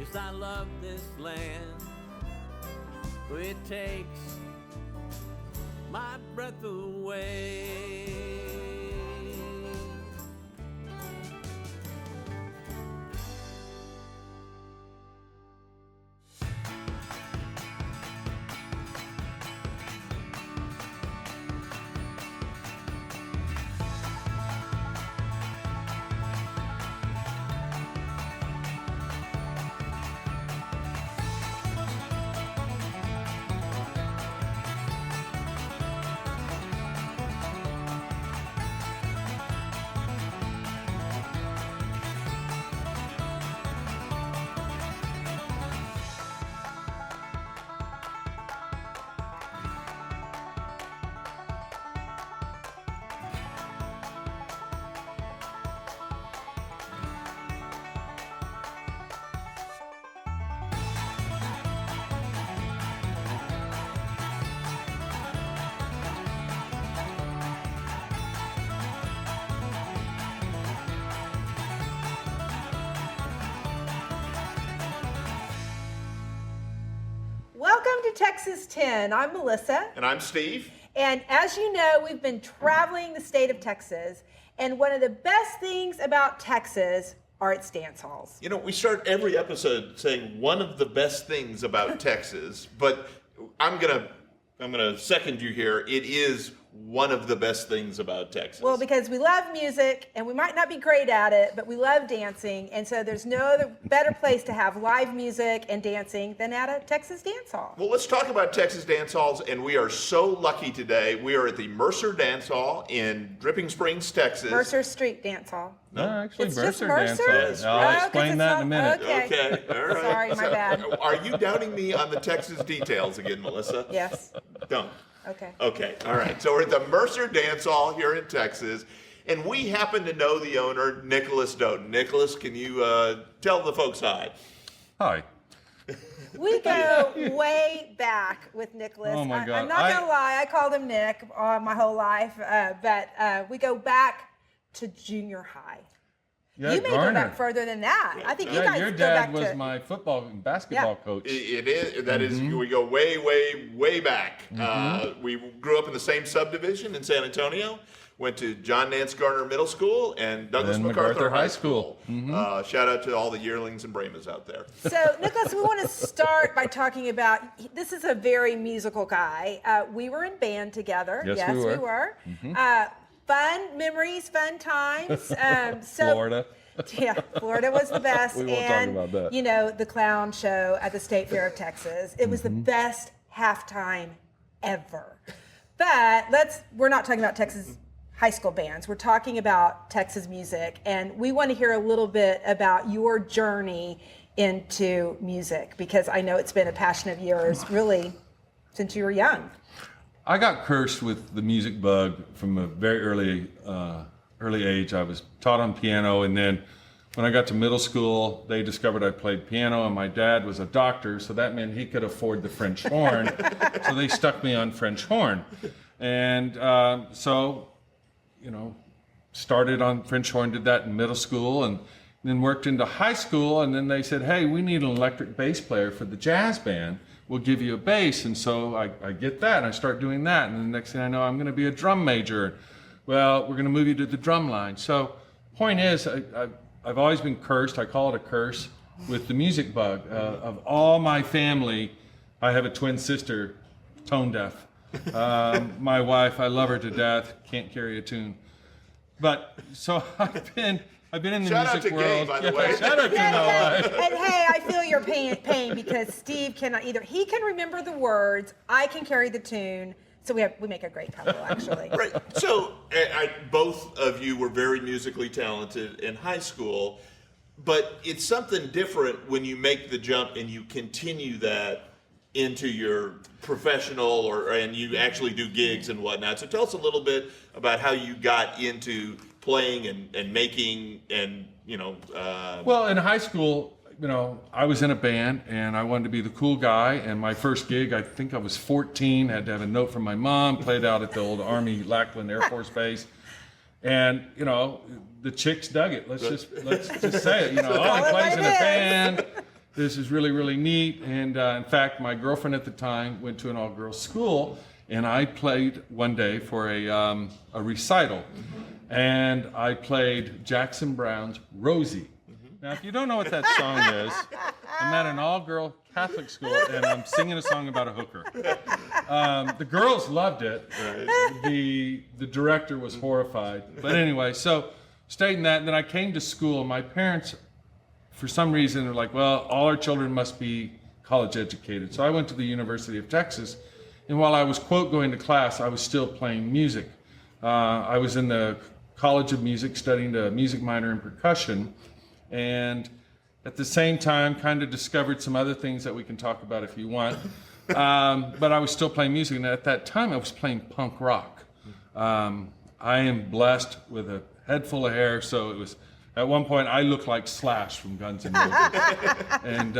Yes, I love this land. It takes my breath away. Welcome to Texas 10. I'm Melissa. And I'm Steve. And as you know, we've been traveling the state of Texas. And one of the best things about Texas are its dance halls. You know, we start every episode saying one of the best things about Texas, but I'm gonna second you here. It is one of the best things about Texas. Well, because we love music, and we might not be great at it, but we love dancing. And so there's no other better place to have live music and dancing than at a Texas dance hall. Well, let's talk about Texas dance halls, and we are so lucky today. We are at the Mercer Dance Hall in Dripping Springs, Texas. Mercer Street Dance Hall. No, actually, It's Mercer just Dance Mercer? Hall. I'll Oh, 'cause explain it's that not- in a minute. Okay. All right. Sorry, my bad. Are you doubting me on the Texas details again, Melissa? Yes. Don't. Okay. Okay, all right. So we're at the Mercer Dance Hall here in Texas, and we happen to know the owner, Nicholas Dotin. Nicholas, can you tell the folks hi? Hi. We go way back with Nicholas. Oh my God. I'm not gonna lie, I called him Nick my whole life, but we go back to junior high. Yeah, You may go Garner. back further than that. I think you Yeah, guys your go dad back was to my football and basketball coach. It is. That is. We go way, way, way back. We grew up in the same subdivision in San Antonio. Went to John Nance Garner Middle School and Douglas And MacArthur MacArthur High High School. School. Shout out to all the yearlings and Brahmas out there. So, Nicholas, we want to start by talking about, this is a very musical guy. We were in band together. Yes, we were. Fun memories, fun times. So, Florida. Yeah, Florida was the best. We won't talk and, about that. you know, the clown show at the State Fair of Texas. It was the best halftime ever. But we're not talking about Texas high school bands. We're talking about Texas music. And we want to hear a little bit about your journey into music, because I know it's been a passion of yours really since you were young. I got cursed with the music bug from a very early age. I was taught on piano, and then when I got to middle school, they discovered I played piano, and my dad was a doctor, so that meant he could afford the French horn. So they stuck me on French horn. And so, you know, started on French horn, did that in middle school, and then worked into high school, and then they said, hey, we need an electric bass player for the jazz band. We'll give you a bass. And so I get that, and I start doing that, and the next thing I know, I'm going to be a drum major. Well, we're going to move you to the drum line. So point is, I've always been cursed, I call it a curse, with the music bug. Of all my family, I have a twin sister, tone deaf. My wife, I love her to death, can't carry a tune. But so I've been in the Shout out music to world. Gabe, by the way. Shout out to my wife. And hey, I feel your pain because Steve cannot either. He can remember the words, I can carry the tune. So we make a great couple, actually. Right. So both of you were very musically talented in high school, but it's something different when you make the jump and you continue that into your professional and you actually do gigs and whatnot. So tell us a little bit about how you got into playing and making and, you know. Well, in high school, you know, I was in a band and I wanted to be the cool guy. And my first gig, I think I was 14, had to have a note from my mom, played out at the old Army Lackland Air Force Base. And, you know, the chicks dug it. Let's just say it. You know, he plays in a band. this is really, really neat. And in fact, my girlfriend at the time went to an all-girls school, and I played one day for a recital. And I played Jackson Brown's Rosie. Now, if you don't know what that song is, I'm at an all-girl Catholic school, and I'm singing a song about a hooker. The girls loved it. Right. The director was horrified. But anyway, so stayed in that, and then I came to school, and my parents, for some reason, are like, well, all our children must be college educated. So I went to the University of Texas, and while I was, quote, going to class, I was still playing music. I was in the College of Music studying a music minor in percussion, and at the same time kind of discovered some other things that we can talk about if you want. But I was still playing music, and at that time I was playing punk rock. I am blessed with a head full of hair, so it was, at one point I looked like Slash from Guns N' Roses. And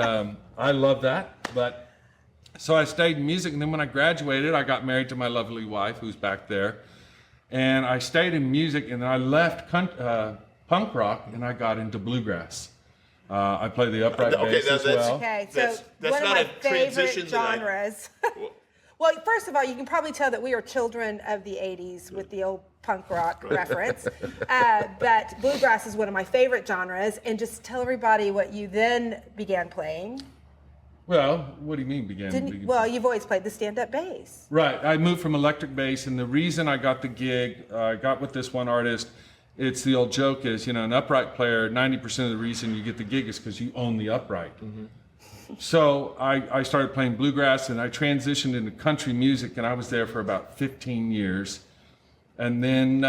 I love that. But so I stayed in music, and then when I graduated, I got married to my lovely wife, who's back there. And I stayed in music, and then I left punk rock, and I got into bluegrass. I play the upright bass as well. Okay, so That's one of not my a transition favorite that genres. Well, first of all, you can probably tell that we are children of the 80s with the old punk rock reference. But bluegrass is one of my favorite genres. And just tell everybody what you then began playing. Well, what do you mean began? Well, you've always played the stand-up bass. Right. I moved from electric bass, and the reason I got the gig, I got with this one artist, it's the old joke is, you know, an upright player, 90% of the reason you get the gig is because you own the upright. Mm-hmm. So I started playing bluegrass, and I transitioned into country music, and I was there for about 15 years. And then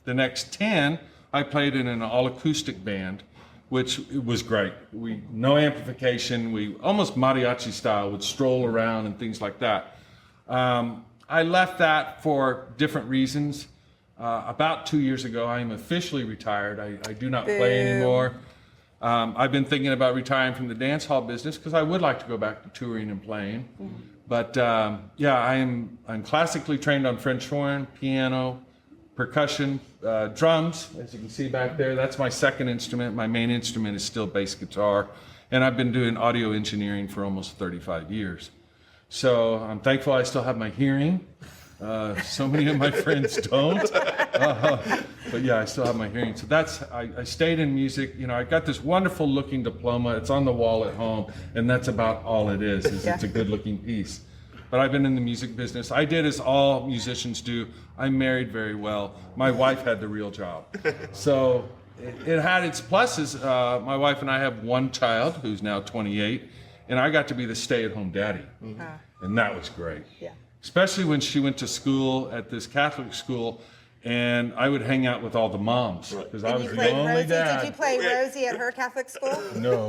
the next 10, I played in an all-acoustic band, which was great. No amplification, we almost mariachi style, would stroll around and things like that. I left that for different reasons. About 2 years ago, I am officially retired. I do not play anymore. I've been thinking about retiring from the dance hall business because I would like to go back to touring and playing. Mm-hmm. But yeah, I'm classically trained on French horn, piano, percussion, drums, as you can see back there. That's my second instrument. My main instrument is still bass guitar. And I've been doing audio engineering for almost 35 years. So I'm thankful I still have my hearing. So many of my friends don't. But yeah, I still have my hearing. So I stayed in music. You know, I got this wonderful looking diploma. It's on the wall at home. And that's about all it is it's a good looking piece. But I've been in the music business. I did as all musicians do. I married very well. My wife had the real job. So it had its pluses. My wife and I have one child who's now 28, and I got to be the stay-at-home daddy. Mm-hmm. And that was great. Yeah. Especially when she went to school at this Catholic school, and I would hang out with all the moms because I was the only dad. Did you play Rosie at her Catholic school? No.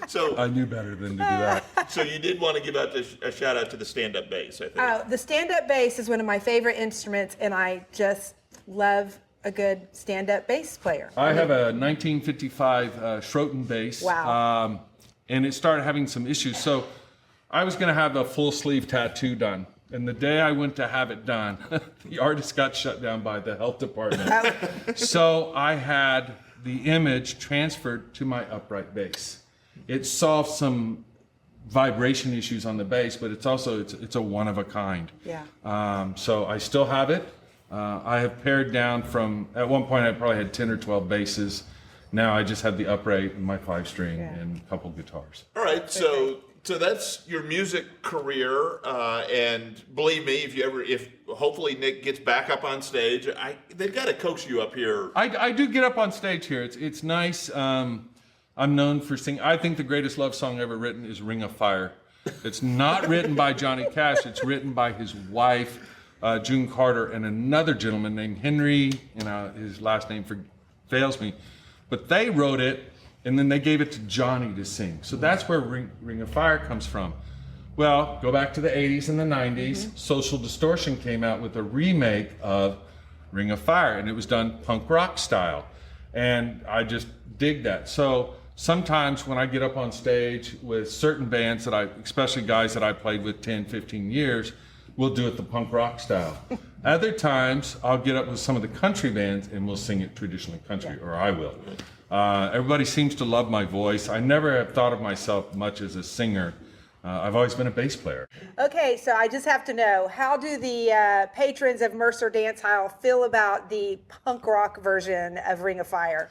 So I knew better than to do that. So you did want to give out a shout out to the stand-up bass, I think. The stand-up bass is one of my favorite instruments, and I just love a good stand-up bass player. I have a 1955 Schroten bass. Wow. And it started having some issues. So I was going to have a full sleeve tattoo done. And the day I went to have it done, the artist got shut down by the health department. So I had the image transferred to my upright bass. It solved some vibration issues on the bass, but it's also it's a one of a kind. Yeah. So I still have it. I have pared down from, at one point I probably had 10 or 12 basses. Now I just have the upright and my 5-string and a couple guitars. All right, so that's your music career, and believe me, if hopefully Nick gets back up on stage, they've got to coax you up here. I do get up on stage here. It's nice. I'm known for singing. I think the greatest love song ever written is "Ring of Fire." It's not written by Johnny Cash. It's written by his wife, June Carter, and another gentleman named Henry. His last name fails me, but they wrote it. And then they gave it to Johnny to sing. So that's where Ring of Fire comes from. Well, go back to the 80s and the 90s. Mm-hmm. Social Distortion came out with a remake of Ring of Fire, and it was done punk rock style. And I just dig that. So sometimes when I get up on stage with certain bands especially guys that I played with 10, 15 years, we'll do it the punk rock style. Other times, I'll get up with some of the country bands and we'll sing it traditionally country, or I will. Everybody seems to love my voice. I never have thought of myself much as a singer. I've always been a bass player. Okay, so I just have to know, how do the patrons of Mercer Dance Hall feel about the punk rock version of Ring of Fire?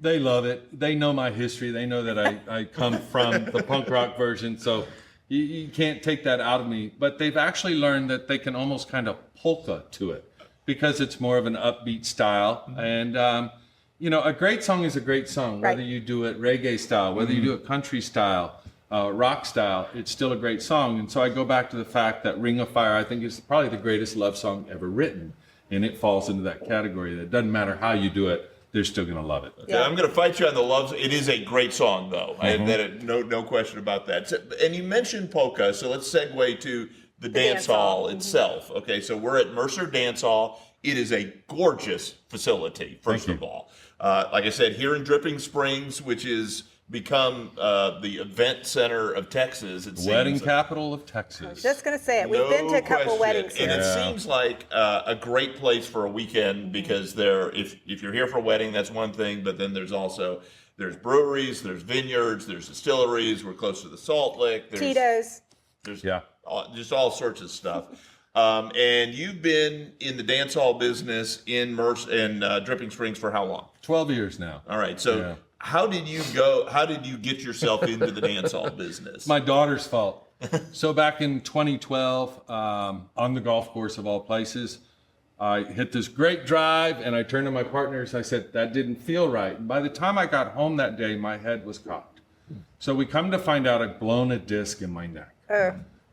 They love it. They know my history. They know that I come from the punk rock version, so you can't take that out of me. But they've actually learned that they can almost kind of polka to it because it's more of an upbeat style. And, a great song is a great song, whether you do it reggae style, whether you do it country style, rock style, it's still a great song. And so I go back to the fact that Ring of Fire, I think, is probably the greatest love song ever written. And it falls into that category. That doesn't matter how you do it, they're still going to love it. Yeah, I'm going to fight you on the love. It is a great song, though. No question about that. So, and you mentioned polka, so let's segue to the dance hall itself. Okay, so we're at Mercer Dance Hall. It is a gorgeous facility, first of all. Like I said, here in Dripping Springs, which is become the event center of Texas. It Wedding seems. capital of Texas. I was just going to say it. We've been to a couple weddings here. And it seems like a great place for a weekend because if you're here for a wedding, that's one thing, but then there's breweries, there's vineyards, there's distilleries. We're close to the Salt Lick. Tito's. There's just all sorts of stuff. And you've been in the dance hall business in Dripping Springs for how long? 12 years now. All right. So how did you get yourself into the dance hall business? My daughter's fault. So back in 2012, on the golf course of all places, I hit this great drive and I turned to my partners. I said, that didn't feel right. And by the time I got home that day, my head was cocked. So we come to find out I'd blown a disc in my neck.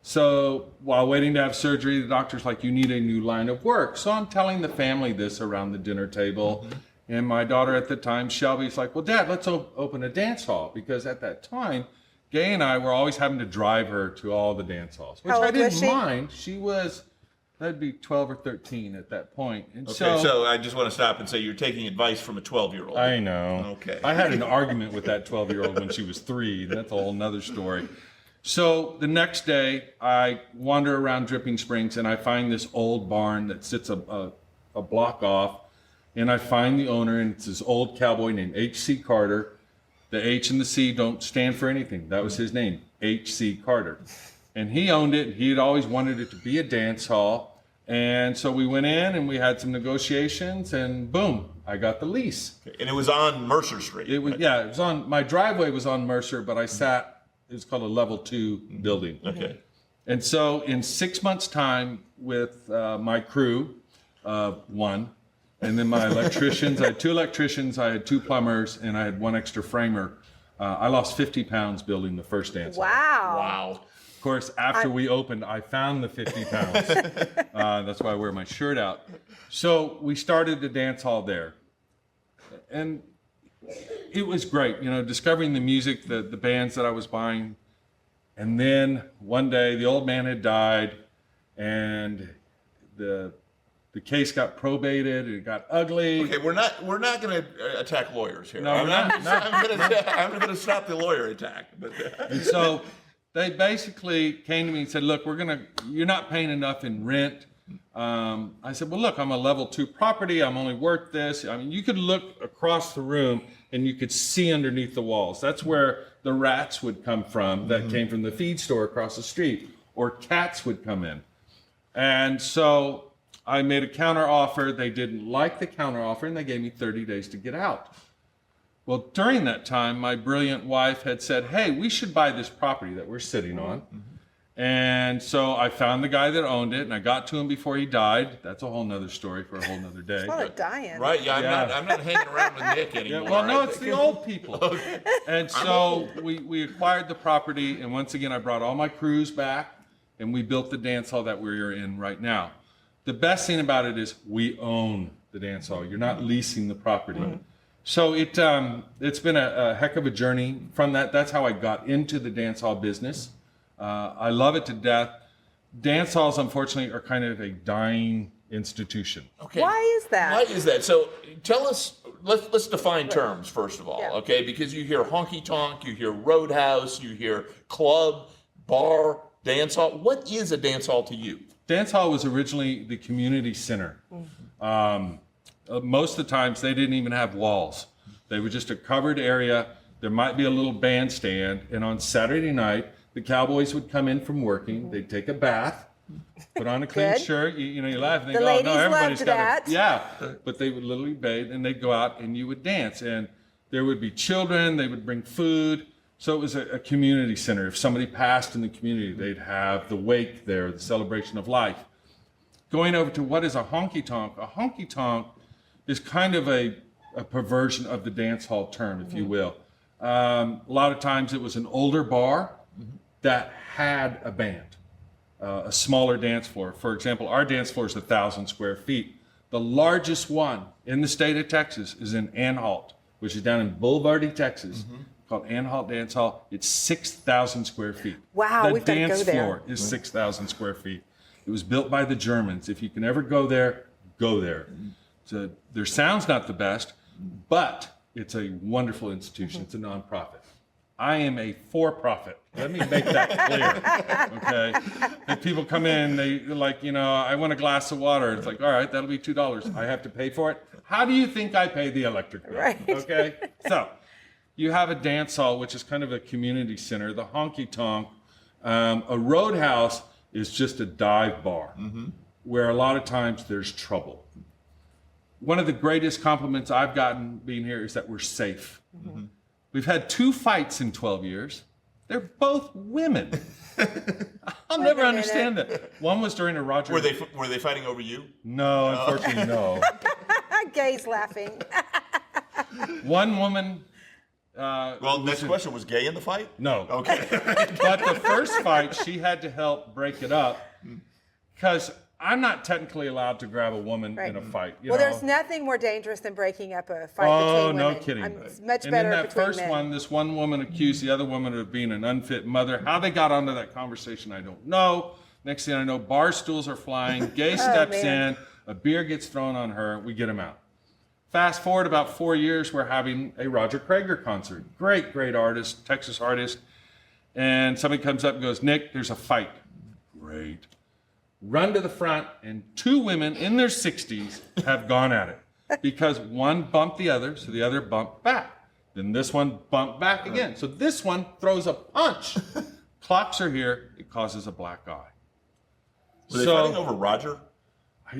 So while waiting to have surgery, the doctor's like, you need a new line of work. So I'm telling the family this around the dinner table. And my daughter at the time, Shelby's like, well, Dad, let's open a dance hall. Because at that time, Gay and I were always having to drive her to all the dance halls, which I didn't mind. She was, that'd be 12 or 13 at that point. And so I just want to stop and say you're taking advice from a 12-year-old. I know. Okay. I had an argument with that 12-year-old when she was 3. And that's a whole nother story. So the next day, I wander around Dripping Springs and I find this old barn that sits a block off. And I find the owner, and it's this old cowboy named H.C. Carter. The H and the C don't stand for anything. That was his name, H.C. Carter. And he owned it. He had always wanted it to be a dance hall. And so we went in and we had some negotiations, and boom, I got the lease. And it was on Mercer Street. It was, right? Yeah, it was on, my driveway was on Mercer, but I sat, it was called a level 2 building. Okay. And so in 6 months' time with my crew, one, and then my electricians, I had 2 electricians, I had 2 plumbers, and I had 1 extra framer. I lost 50 pounds building the first dance hall. Wow. Of course, after we opened, I found the 50 pounds. That's why I wear my shirt out. So we started the dance hall there. And it was great, discovering the music, the bands that I was buying. And then one day, the old man had died, and the case got probated. It got ugly. Okay, we're not going to attack lawyers here. No, I'm not. going to stop the lawyer attack. But and so they basically came to me and said, "Look, you're not paying enough in rent." I said, "Well, look, I'm a level 2 property. I'm only worth this." I mean, you could look across the room and you could see underneath the walls. That's where the rats would come from. That came from the feed store across the street, or cats would come in, and so I made a counter offer. They didn't like the counter offer, and they gave me 30 days to get out. Well, during that time, my brilliant wife had said, hey, we should buy this property that we're sitting on. And so I found the guy that owned it, and I got to him before he died. That's a whole nother story for a whole nother day. It's not dying. Right, I'm not hanging around with Nick anymore. Yeah, well, no, it's the old people. Okay. And so we acquired the property, and once again, I brought all my crews back, and we built the dance hall that we're in right now. The best thing about it is we own the dance hall. You're not leasing the property. Right. So it's been a heck of a journey from that. That's how I got into the dance hall business. I love it to death. Dance halls, unfortunately, are kind of a dying institution. Okay. Why is that? Why is that? So tell us, let's define terms, first of all, okay? Because you hear honky tonk, you hear roadhouse, you hear club, bar, dance hall. What is a dance hall to you? Dance hall was originally the community center. Most of the times they didn't even have walls. They were just a covered area. There might be a little bandstand, and on Saturday night, the cowboys would come in from working. They'd take a bath, put on a clean Good. shirt. You laugh and they The go, ladies "No, everybody's loved got that. Yeah, but they would literally bathe, and they'd go out and you would dance, and there would be children. They would bring food. So it was a community center. If somebody passed in the community, they'd have the wake there, the celebration of life. Going over to what is a honky-tonk. A honky-tonk is kind of a perversion of the dance hall term, if you will. A lot of times it was an older bar that had a band, a smaller dance floor. For example, our dance floor is 1,000 square feet. The largest one in the state of Texas is in Anhalt, which is down in Boulevardy, Texas, called Anhalt Dance Hall. It's 6,000 square feet. Wow, we've got to go The dance there. floor is 6,000 square feet. It was built by the Germans. If you can ever go there, go there. So their sound's not the best, but it's a wonderful institution. It's a nonprofit. I am a for-profit. Let me make that clear, okay? If people come in, they're like, I want a glass of water. It's like, all right, that'll be $2. I have to pay for it. How do you think I pay the electric bill? Right. Okay? So you have a dance hall, which is kind of a community center, the honky-tonk. A roadhouse is just a dive bar where a lot of times there's trouble. One of the greatest compliments I've gotten being here is that we're safe. We've had 2 fights in 12 years. They're both women. I'll never understand that. One was during a Roger. Were they fighting over you? No, unfortunately, no. Gay's laughing. One woman. Well, next question, was Gay in the fight? No. Okay. But the first fight, she had to help break it up because I'm not technically allowed to grab a woman Right. in a fight. Well, there's nothing more dangerous than breaking up a fight Oh, between no women. kidding. It's much And better in that between first men. one, this one woman accused the other woman of being an unfit mother. How they got onto that conversation, I don't know. Next thing I know, bar stools are flying. Gay steps man. in. A beer gets thrown on her. We get him out. Fast forward about 4 years, we're having a Roger Krager concert. Great, great artist, Texas artist. And somebody comes up and goes, "Nick, there's a fight." Great. Run to the front, and 2 women in their 60s have gone at it because one bumped the other, so the other bumped back. Then this one bumped back again. So this one throws a punch. Clocks are here. It causes a black eye. Were they fighting over Roger?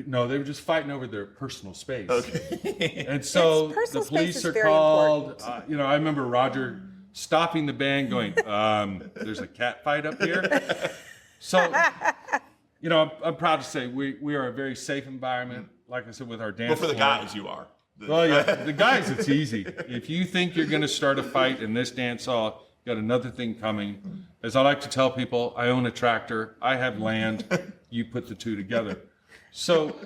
No, they were just fighting over their personal space. Okay. And so It's- personal the space police is are very called. I remember Roger stopping the band going, there's a cat fight up here. So, I'm proud to say we are a very safe environment. Like I said, with our dance Well, for the floor. guys, you are. Well, yeah, the guys, it's easy. If you think you're going to start a fight in this dance hall, you got another thing coming. As I like to tell people, I own a tractor. I have land. You put the two together. So,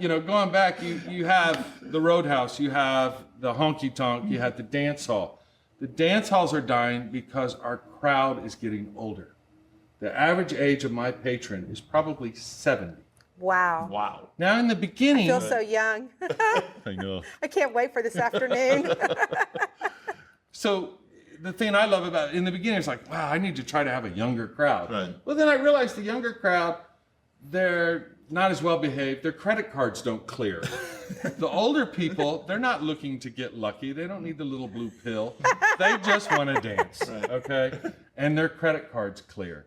going back, you have the Roadhouse, you have the honky tonk, you have the dance hall. The dance halls are dying because our crowd is getting older. The average age of my patron is probably 70. Wow. Wow. Now, in the beginning, I feel so young. I know. I can't wait for this afternoon. So the thing I love about in the beginning is like, wow, I need to try to have a younger crowd. Right. Well, then I realized the younger crowd, they're not as well behaved. Their credit cards don't clear. The older people, they're not looking to get lucky. They don't need the little blue pill. They just want to dance. Right. Okay. And their credit cards clear.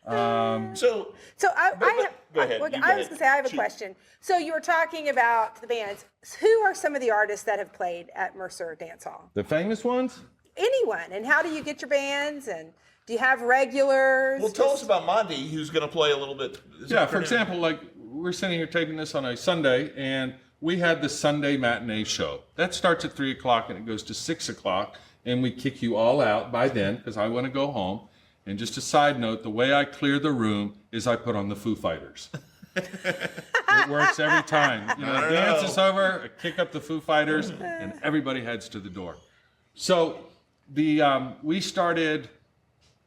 So So go ahead. I was You go going to ahead. say, I have a Shoot. question. So you were talking about the bands. Who are some of the artists that have played at Mercer Dance Hall? The famous ones? Anyone. And how do you get your bands? And do you have regulars? Well, tell us about Monty, who's going to play a little bit. this Yeah, for afternoon. example, like we're sitting here taping this on a Sunday, and we had the Sunday matinee show. That starts at 3 o'clock and it goes to 6 o'clock, and we kick you all out by then because I want to go home. And just a side note, the way I clear the room is I put on the Foo Fighters. It works every time. The dance is over, I kick up the Foo Fighters, and everybody heads to the door. So we started,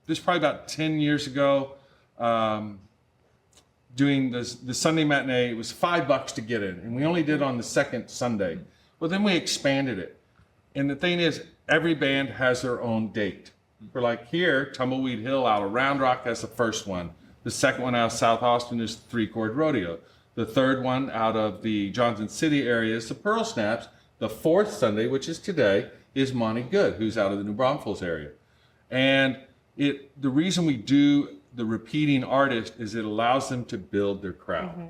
this is probably about 10 years ago, doing the Sunday matinee. It was $5 to get in, and we only did on the second Sunday. Well, then we expanded it. And the thing is, every band has their own date. For like here, Tumbleweed Hill out of Round Rock has the first one. The second one out of South Austin is Three Chord Rodeo. The third one out of the Johnson City area is the Pearl Snaps. The fourth Sunday, which is today, is Monty Good, who's out of the New Braunfels area. And the reason we do the repeating artist is it allows them to build their crowd.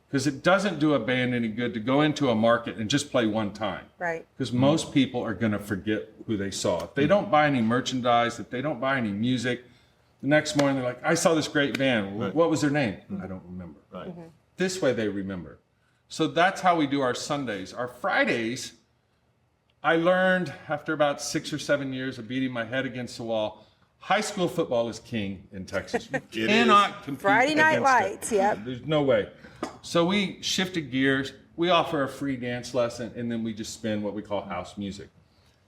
Because it doesn't do a band any good to go into a market and just play one time. Right. Because most people are going to forget who they saw. If they don't buy any merchandise, if they don't buy any music, the next morning they're like, I saw this great band. Right. What was their name? I don't remember. Right. This way they remember. So that's how we do our Sundays. Our Fridays, I learned after about 6 or 7 years of beating my head against the wall, high school football is king in Texas. You cannot compete Friday Night against Lights, it. yep. There's no way. So we shifted gears. We offer a free dance lesson, and then we just spin what we call house music.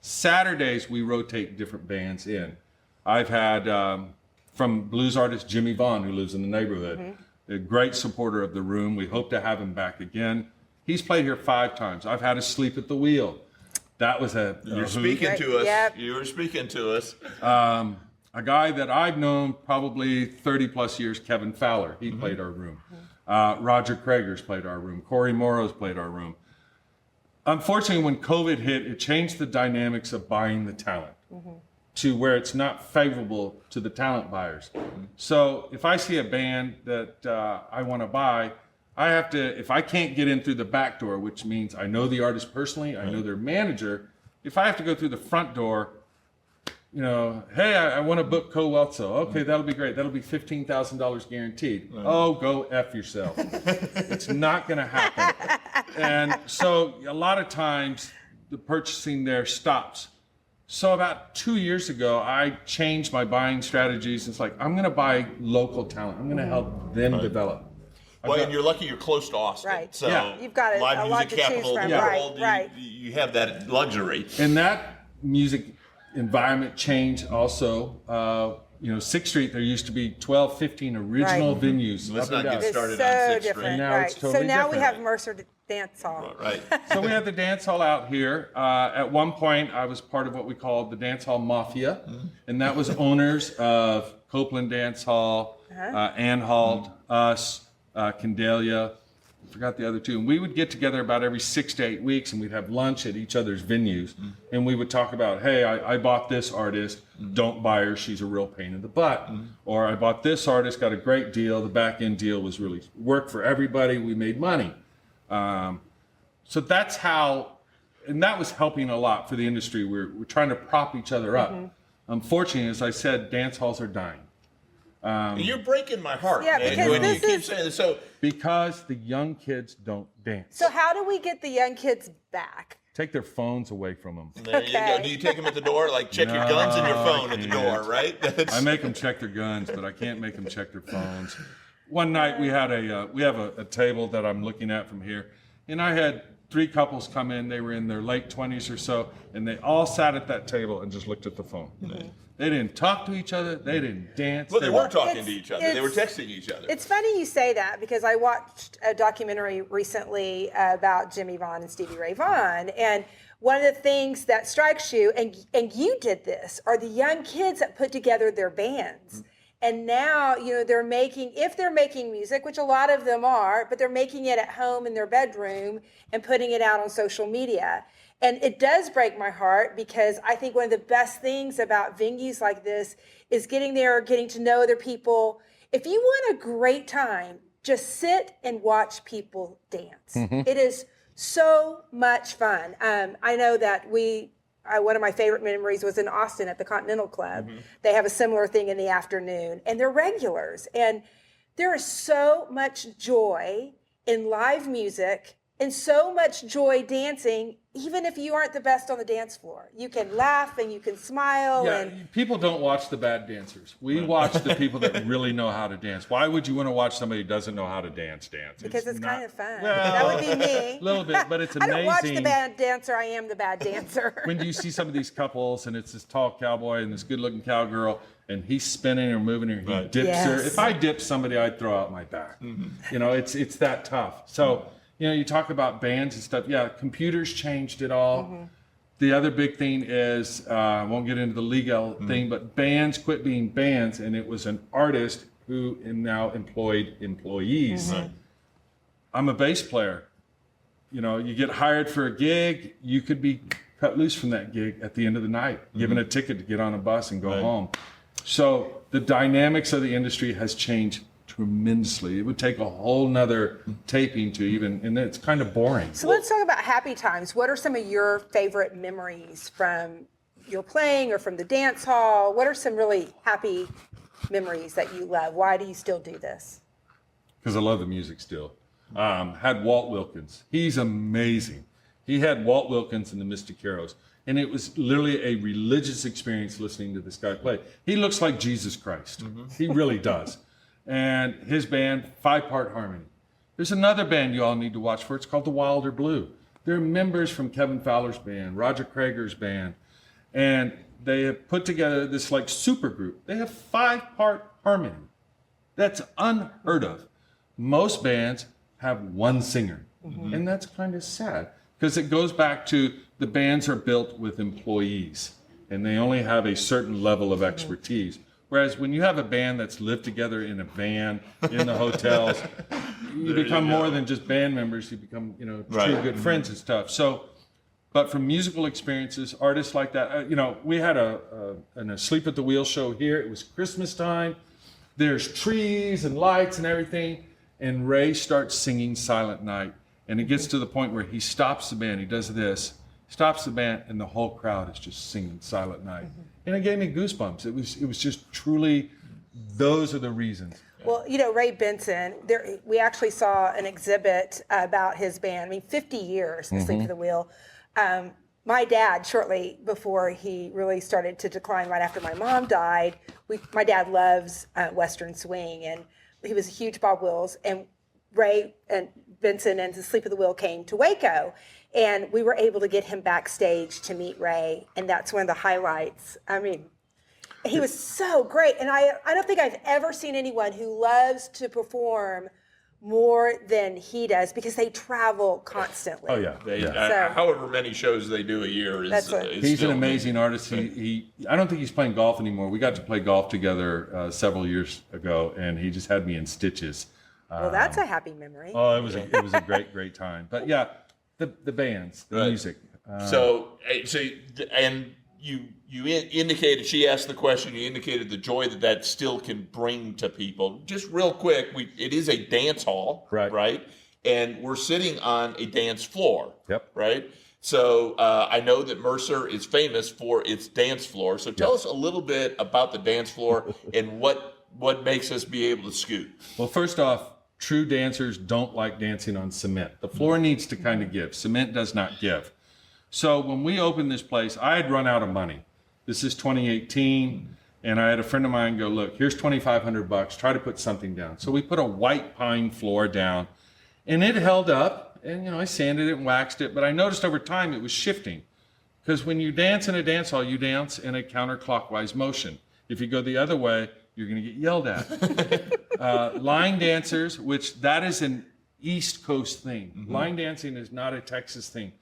Saturdays, we rotate different bands in. I've had from blues artist Jimmy Vaughn, who lives in the neighborhood, a great supporter of the room. We hope to have him back again. He's played here 5 times. I've had a sleep at the wheel. That was You're speaking to us. Yep. You were speaking to us. a guy that I've known probably 30 plus years, Kevin Fowler. He played our room. Roger Krager's played our room. Corey Morrow's played our room. Unfortunately, when COVID hit, it changed the dynamics of buying the talent to where it's not favorable to the talent buyers. So if I see a band that I want to buy, I have to, if I can't get in through the back door, which means I know the artist personally, I know their manager, if I have to go through the front door, you know, hey, I want to book Co Welzo. Okay, that'll be great. That'll be $15,000 guaranteed. Oh, go F yourself. It's not going to happen. And so a lot of times the purchasing there stops. So about 2 years ago, I changed my buying strategies. It's like, I'm going to buy local talent. I'm going to help them develop. Well, and you're lucky you're close to Austin. Right. So Yeah. You've got a live lot music to choose capital of from. the Right, world. right. You have that luxury. And that music environment changed also. 6th Street, there used to be 12, 15 original venues. Let's up not and down. get It's started so on 6th Street. different, Now right? it's totally so now we different. have Mercer Dance Hall. Right. So we have the dance hall out here. At one point, I was part of what we called the dance hall mafia, and that was owners of Copeland Dance Hall, Anhalt, us, Candelia. I forgot the other two. And we would get together about every 6 to 8 weeks, and we'd have lunch at each other's venues, and we would talk about, hey, I bought this artist. Don't buy her. She's a real pain in the butt. Or I bought this artist, got a great deal. The back end deal was really worked for everybody. We made money. So that's how, and that was helping a lot for the industry. We're trying to prop each other up. Unfortunately, as I said, dance halls are dying. You're breaking my heart, Yeah, man, because when you this keep is- saying this. So Because the young kids don't dance. So how do we get the young kids back? Take their phones away from them. there you go. Okay. Do you take them at the door? Like check your guns and your phone at the door, right? That's- I make them check their guns, but I can't make them check their phones. One night we have a table that I'm looking at from here, and I had 3 couples come in. They were in their late 20s or so, and they all sat at that table and just looked at the phone. They didn't talk to each other. They didn't dance. Well, they were talking It's- to each other. They were it's- texting each other. It's funny you say that because I watched a documentary recently about Jimmy Vaughn and Stevie Ray Vaughan, and one of the things that strikes you, and you did this, are the young kids that put together their bands. And now, they're if they're making music, which a lot of them are, but they're making it at home in their bedroom and putting it out on social media. And it does break my heart because I think one of the best things about venues like this is getting there, getting to know other people. If you want a great time, just sit and watch people dance. It is so much fun. I know that one of my favorite memories was in Austin at the Continental Club. They have a similar thing in the afternoon, and they're regulars. And there is so much joy in live music and so much joy dancing, even if you aren't the best on the dance floor. You can laugh and you can smile. Yeah, And people don't watch the bad dancers. We watch the people that really know how to dance. Why would you want to watch somebody who doesn't know how to dance? because it's not- kind of fun. Well, That would be me. A little bit, but it's I amazing. don't watch the bad dancer, I am the bad dancer. When you see some of these couples and it's this tall cowboy and this good-looking cowgirl and he's spinning or moving her, he dips her. Yes. If I dip somebody, I'd throw out my back. It's that tough. So, you talk about bands and stuff. Yeah, computers changed it all. The other big thing is, I won't get into the legal thing, but bands quit being bands, and it was an artist who now employed employees. I'm a bass player. You know, you get hired for a gig, you could be cut loose from that gig at the end of the night, given a ticket to get on a bus and go home. So the dynamics of the industry has changed tremendously. It would take a whole nother taping to even, and it's kind of boring. So let's talk about happy times. What are some of your favorite memories from your playing or from the dance hall? What are some really happy memories that you love? Why do you still do this? Because I love the music still. Had Walt Wilkins. He's amazing. He had Walt Wilkins and the Mysticeros, and it was literally a religious experience listening to this guy play. He looks like Jesus Christ. He really does. And his band, 5-part harmony. There's another band you all need to watch for. It's called the Wilder Blue. They're members from Kevin Fowler's band, Roger Krager's band, and they have put together this like super group. They have 5-part harmony. That's unheard of. Most bands have one singer, and that's kind of sad because it goes back to the bands are built with employees, and they only have a certain level of expertise. Whereas when you have a band that's lived together in a van, in the hotels, you become more than just band members. You become, you know, true good friends and stuff. So, but from musical experiences, artists like that, you know, we had a Sleep at the Wheel show here. It was Christmas time. There's trees and lights and everything. And Ray starts singing Silent Night. And it gets to the point where he stops the band. He does this, stops the band, and the whole crowd is just singing Silent Night. And it gave me goosebumps. It was just truly, those are the reasons. Well, you know, Ray Benson, we actually saw an exhibit about his band. I mean, 50 years, Sleep at the Wheel. My dad, shortly before he really started to decline right after my mom died, my dad loves Western swing, and he was a huge Bob Wills, and Ray and Benson and the Sleep at the Wheel came to Waco, and we were able to get him backstage to meet Ray, and that's one of the highlights. I mean, he was so great, and I don't think I've ever seen anyone who loves to perform more than he does because they travel constantly. Oh yeah, However many shows they do a year is he's an amazing artist. He I don't think he's playing golf anymore. We got to play golf together several years ago, and he just had me in stitches. Well, that's a happy memory. Oh, it was a great time. But yeah, the bands, the music. You indicated, she asked the question, you indicated the joy that still can bring to people. Just real quick, it is a dance hall, right? And we're sitting on a dance floor, right? So I know that Mercer is famous for its dance floor. So tell us a little bit about the dance floor and what makes us be able to scoot. Well, first off, true dancers don't like dancing on cement. The floor needs to kind of give. Cement does not give. So when we opened this place, I had run out of money. This is 2018, and I had a friend of mine go, look, here's $2,500, try to put something down. So we put a white pine floor down, and it held up, and I sanded it and waxed it, but I noticed over time it was shifting. Because when you dance in a dance hall, you dance in a counterclockwise motion. If you go the other way, you're gonna get yelled at. Line dancers, which that is an East Coast thing. Line dancing is not a Texas thing.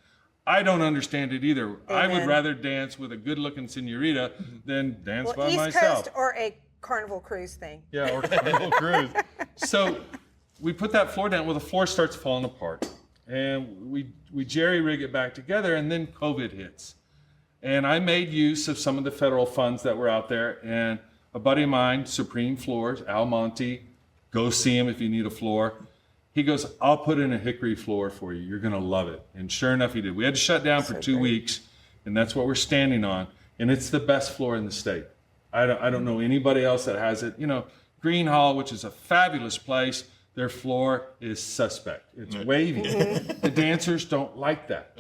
I don't understand it either. Amen. I would rather dance with a good-looking senorita than dance by myself. East Coast or a Carnival Cruise thing. Yeah, or Carnival Cruise. So we put that floor down. Well, the floor starts falling apart. And we jerry-rig it back together, and then COVID hits. And I made use of some of the federal funds that were out there, and a buddy of mine, Supreme Floors, Al Monte, go see him if you need a floor. He goes, I'll put in a hickory floor for you. You're going to love it. And sure enough, he did. We had to shut down for 2 weeks, and that's what we're standing on. And it's the best floor in the state. I don't know anybody else that has it. Green Hall, which is a fabulous place, their floor is suspect. It's wavy. The dancers don't like that.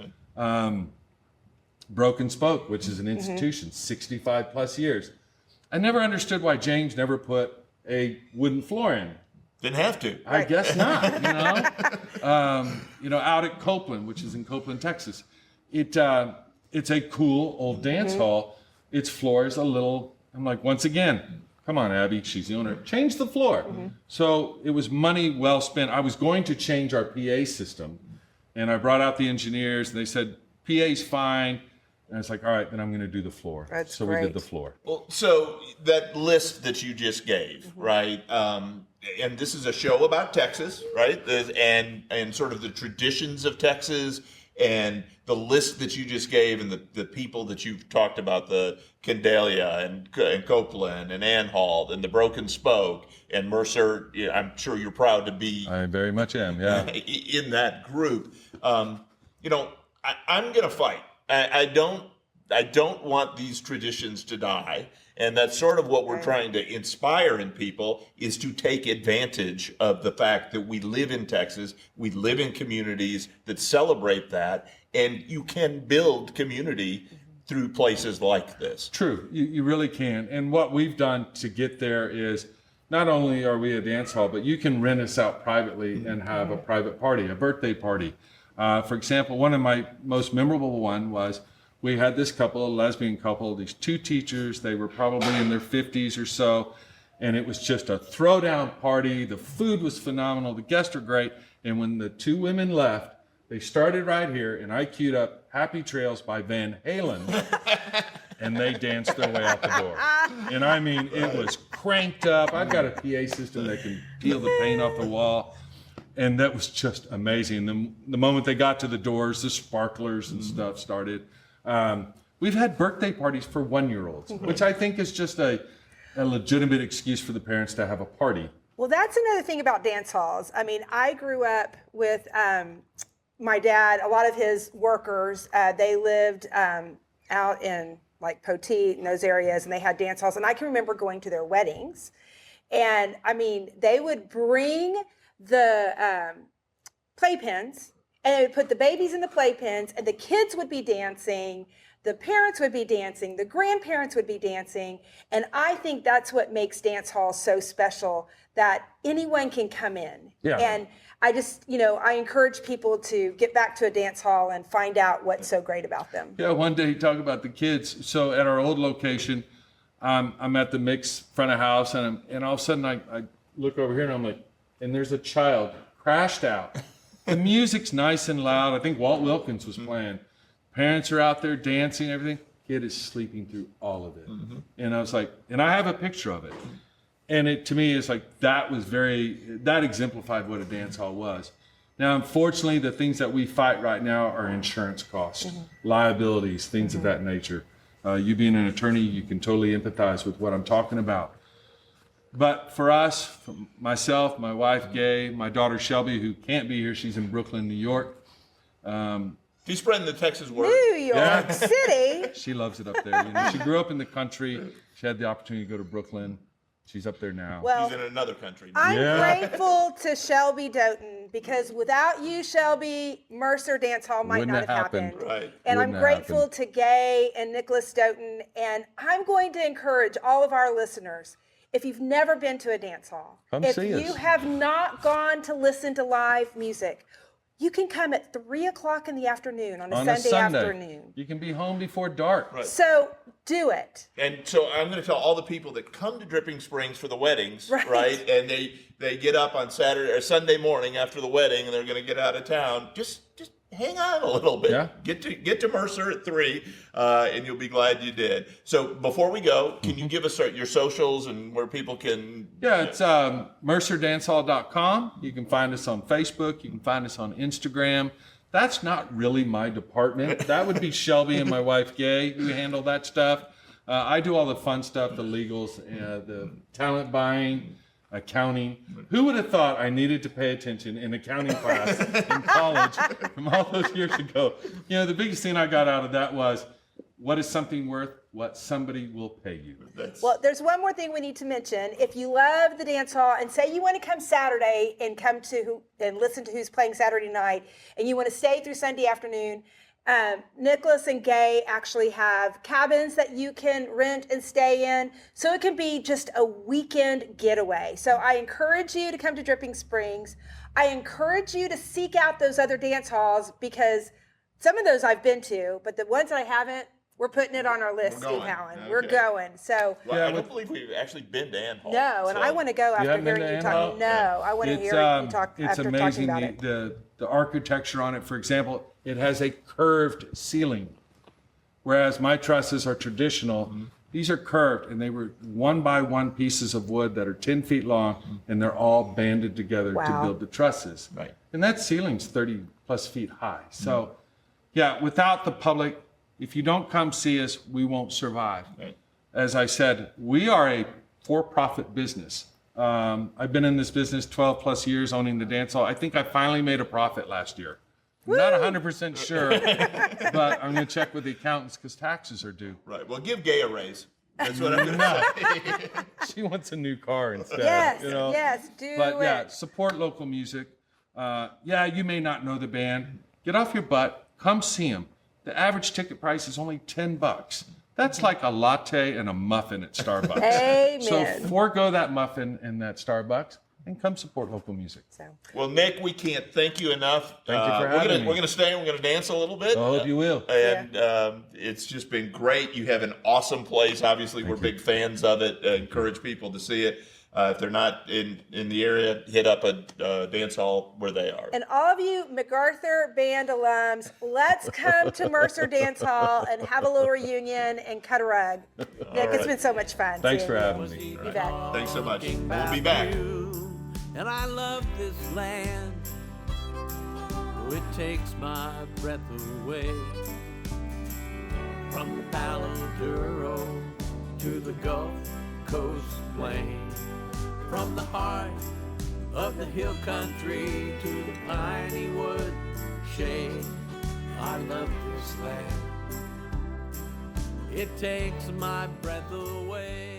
Broken Spoke, which is an institution, 65 plus years. I never understood why James never put a wooden floor in. Didn't have to. I guess not, out at Copeland, which is in Copeland, Texas. It's a cool old dance hall. Its floor is a little, I'm like, once again, come on, Abby, she's the owner, change the floor. So it was money well spent. I was going to change our PA system, and I brought out the engineers, and they said, PA's fine. And it's like, all right, then I'm going to do the floor. That's so we great. did the floor. Well, so that list that you just gave, right? And this is a show about Texas, right? And sort of the traditions of Texas, and the list that you just gave, and the people that you've talked about, the Candelia and Copeland and Anhalt and the Broken Spoke and Mercer. I'm sure you're proud to be I very much am, yeah. in that group. I'm going to fight. I don't want these traditions to die. And that's sort of what we're trying to inspire in people, is to take advantage of the fact that we live in Texas, we live in communities that celebrate that, and you can build community through places like this. True, you really can. And what we've done to get there is, not only are we a dance hall, but you can rent us out privately and have a private party, a birthday party. For example, one of my most memorable one was, we had this couple, a lesbian couple, these two teachers. They were probably in their 50s or so, and it was just a throwdown party. The food was phenomenal. The guests were great. And when the two women left, they started right here, and I queued up Happy Trails by Van Halen, and they danced their way out the door. And I mean, it was cranked up. I've got a PA system that can peel the paint off the wall. And that was just amazing. The moment they got to the doors, the sparklers and stuff started. We've had birthday parties for 1-year-olds, which I think is just a legitimate excuse for the parents to have a party. Well, that's another thing about dance halls. I mean, I grew up with my dad. A lot of his workers, they lived out in like Poteet and those areas, and they had dance halls. And I can remember going to their weddings. And I mean, they would bring the playpens, and they would put the babies in the playpens, and the kids would be dancing, the parents would be dancing, the grandparents would be dancing. And I think that's what makes dance halls so special, that anyone can come in. Yeah. And I just, I encourage people to get back to a dance hall and find out what's so great about them. Yeah, one day talk about the kids. So at our old location, I'm at the mix front of house, and all of a sudden I look over here and I'm like, and there's a child crashed out. The music's nice and loud. I think Walt Wilkins was playing. Parents are out there dancing, everything. Kid is sleeping through all of it. And I was like, and I have a picture of it. And it, to me, is like, that exemplified what a dance hall was. Now, unfortunately, the things that we fight right now are insurance costs, liabilities, things of that nature. You being an attorney, you can totally empathize with what I'm talking about. But for us, myself, my wife, Gay, my daughter, Shelby, who can't be here, she's in Brooklyn, New York. She's spreading the Texas word. New York City. She loves it up there. She grew up in the country. She had the opportunity to go to Brooklyn. She's up there now. Well, She's in another country. I'm grateful to Shelby Dotin, because without you, Shelby, Mercer Dance Hall might Wouldn't not have have happened. happened. Right. And Wouldn't I'm have grateful happened. to Gay and Nicholas Dotin. And I'm going to encourage all of our listeners, if you've never been to a dance hall, Come if see us. you have not gone to listen to live music, you can come at 3:00 in the afternoon on a Sunday afternoon. You can be home before dark. Right. So do it. And so I'm going to tell all the people that come to Dripping Springs for the weddings, Right. right? And they get up on Saturday or Sunday morning after the wedding, and they're going to get out of town. Just hang on a little bit. Yeah. Get to Mercer at 3, and you'll be glad you did. So before we go, can you give us your socials and where people can? Yeah, it's mercerdancehall.com. You can find us on Facebook. You can find us on Instagram. That's not really my department. That would be Shelby and my wife, Gay, who handle that stuff. I do all the fun stuff, the legals, the talent buying, accounting. Who would have thought I needed to pay attention in accounting class in college from all those years ago? The biggest thing I got out of that was, what is something worth? What somebody will pay you. Well, there's one more thing we need to mention. If you love the dance hall and say you want to come Saturday and and listen to who's playing Saturday night, and you want to stay through Sunday afternoon, Nicholas and Gay actually have cabins that you can rent and stay in. So it can be just a weekend getaway. So I encourage you to come to Dripping Springs. I encourage you to seek out those other dance halls, because some of those I've been to, but the ones that I haven't, we're putting it on our list, Steve Howen. We're going. So Well, I don't believe we've actually been to Anhalt. no, and so. I want to go after haven't been hearing to you talk. Anhalt? No, I want to hear you talk It's after amazing, talking about it. the architecture on it. For example, it has a curved ceiling. Whereas my trusses are traditional. These are curved, and they were 1-by-1 pieces of wood that are 10 feet long, and they're all banded together to Wow. build the trusses. Right. And that ceiling's 30 plus feet high. So, yeah, without the public, if you don't come see us, we won't survive. Right. As I said, we are a for-profit business. I've been in this business 12 plus years owning the dance hall. I think I finally made a profit last year. I'm not 100% sure, but I'm going to check with the accountants because taxes are due. Right. Well, give Gay a raise. That's what I'm going to say. She wants a new car instead. Yes, you know? yes, do But it. yeah, support local music. Yeah, you may not know the band. Get off your butt. Come see them. The average ticket price is only $10. That's like a latte and a muffin at Starbucks. Amen. So forego that muffin and that Starbucks and come support local music. So, Well, Nick, we can't thank you enough. Thank you for we're having me. We're going to stay and we're going to dance a little bit. I hope you will. And it's just been great. You have an awesome place. Obviously, we're big fans of it. Encourage people to see it. If they're not in the area, hit up a dance hall where they are. and all of you MacArthur Band alums, let's come to Mercer Dance Hall and have a little reunion and cut a rug. Nick, it's right. been so much fun. Thanks seeing for you. having me. You bet. Thanks so much. We'll be back. And I love this land. Oh, it takes my breath away. From the Palo Duro to the Gulf Coast plain. From the heart of the hill country to the piney wood shade. I love this land. It takes my breath away.